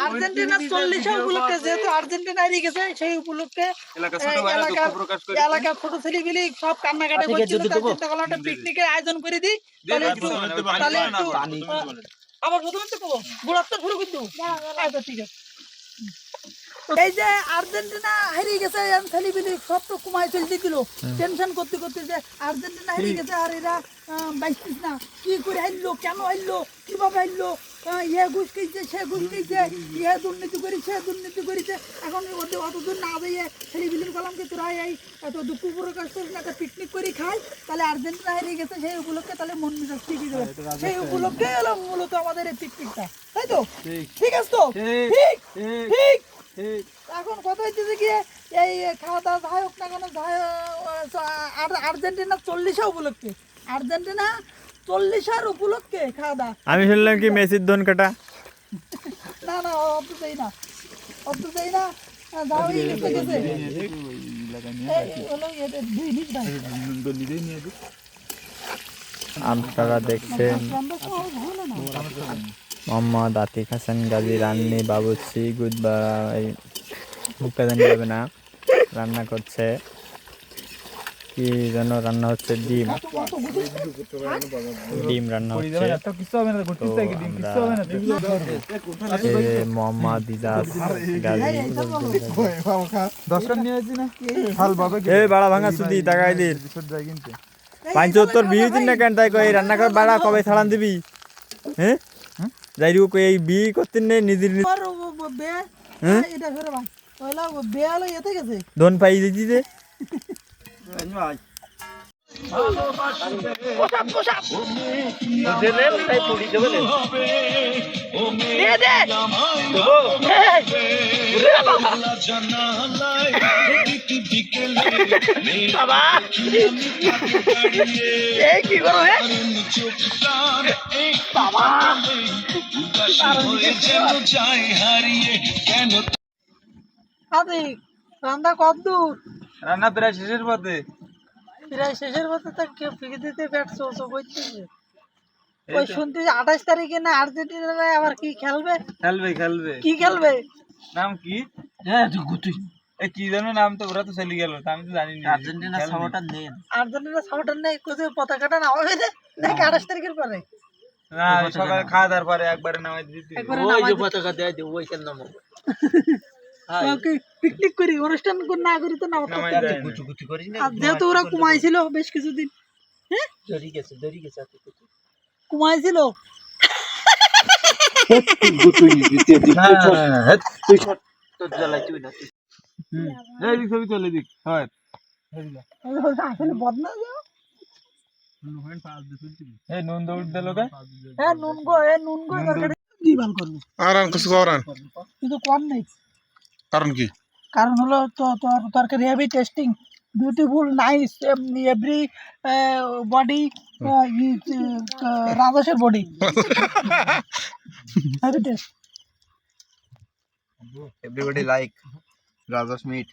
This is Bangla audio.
আর্জেন্টিনা 40 উপলক্ষে যেহেতু আর্জেন্টিনা হারিয়ে গেছে সেই উপলক্ষে এলাকার ছোট ছেলেগুলি সব কান্নাকাটি করছিল, চিন্তা করলাম একটা পিকনিকের আয়োজন করে দিই। তাহলে একটু আবার প্রথমে তো গোলাপ তো শুরু করতে আচ্ছা ঠিক আছে। এই যে আর্জেন্টিনা হারিয়ে গেছে ছেলেগুলি সব তো কুমায় চলতে দিল টেনশন করতে করতে যে আর্জেন্টিনা হারিয়ে গেছে আর এরা বাইছিস না কি করে হারলো, কেন হারলো, কিভাবে হারলো, ইয়ে ঘুষ খেয়েছে সে ঘুষ খেয়েছে, ইয়ে দুর্নীতি করেছে দুর্নীতি করেছে। এখন ওদের অতদূর না দিয়ে ছেলেগুলির কলামকে তোরা এই এত দুঃখ প্রকাশ করিস না, একটা পিকনিক করে খাই, তাহলে আর্জেন্টিনা হারিয়ে গেছে সেই উপলক্ষে তাহলে মন মেজাজ ঠিকই দেবে। সেই উপলক্ষে হলো মূলত আমাদের এই পিকনিকটা, তাই তো? ঠিক আছে তো? ঠিক ঠিক। এখন কথা হচ্ছে গিয়ে এই খাওয়া দাওয়া যাই হোক না কেন আর্জেন্টিনা 40 উপলক্ষে, আর্জেন্টিনা 40 উপলক্ষে খাওয়া দাওয়া। আমি শুনলাম কি মেসির ধন কাটা। না না অত চাই না, অত চাই না, যাও গেছে গেছে আপনারা দেখছেন মোহাম্মদ আতিক হাসান গাজী রান্নি বাবুর্চি গুডবাই মুখটা জানি যাবে না, রান্না করছে কি যেন রান্না হচ্ছে, ডিম ডিম রান্না হচ্ছে। মোহাম্মদ ইজাজ গাজী বাড়া ভাঙা সুদি টাকাই দিন 75 বিয়ে দিন না কেন তাই কই রান্না কর বাড়া কবে ছাড়ান দিবি? হ্যাঁ যাই হোক এই বিয়ে করতে নেই নিজের ধন পাই দিচ্ছি যে রান্না কত দূর? রান্না প্রায় শেষের পথে, প্রায় শেষের পথে তো কেউ ফিরিতে ব্যাটস ও করতেছে। ওই শুনতে 28 তারিখে না আর্জেন্টিনা আবার কি খেলবে? খেলবে কি খেলবে? নাম কি? হ্যাঁ গুতুই এই কি জানো নাম তো ওরা তো চলে গেল, আমি তো জানি না। আর্জেন্টিনা সাপোর্টার নেই কোথায় পতাকাটা নামাবে নাকি 28 তারিখের পরে? না সকালে খাওয়া দাওয়ার পরে একবারে নামাই দিতে ওই যে পতাকা দেয় যে ওই কেন নামাবো? ওকে পিকনিক করি অনুষ্ঠান না করি তো নামাতে গুচু গুচু করি না। যেহেতু ওরা কুমাইছিল বেশ কিছুদিন, হ্যাঁ দড়ি গেছে কুমাইছিল গুতুই দিতে তুই শট তো জ্বালাই তুই না এই দিক ছবি চলে দিক হয় আসলে বদনা যাও এই নুন দৌড় দিল কে হ্যাঁ নুন গো দরকার কি বাল করবে আর কিছু করান কিন্তু কোন নাই কারণ কি? কারণ হলো তো তরকারি heavy tasting beautiful nice everybody রাজেশের body heavy test everybody like Raja's meat.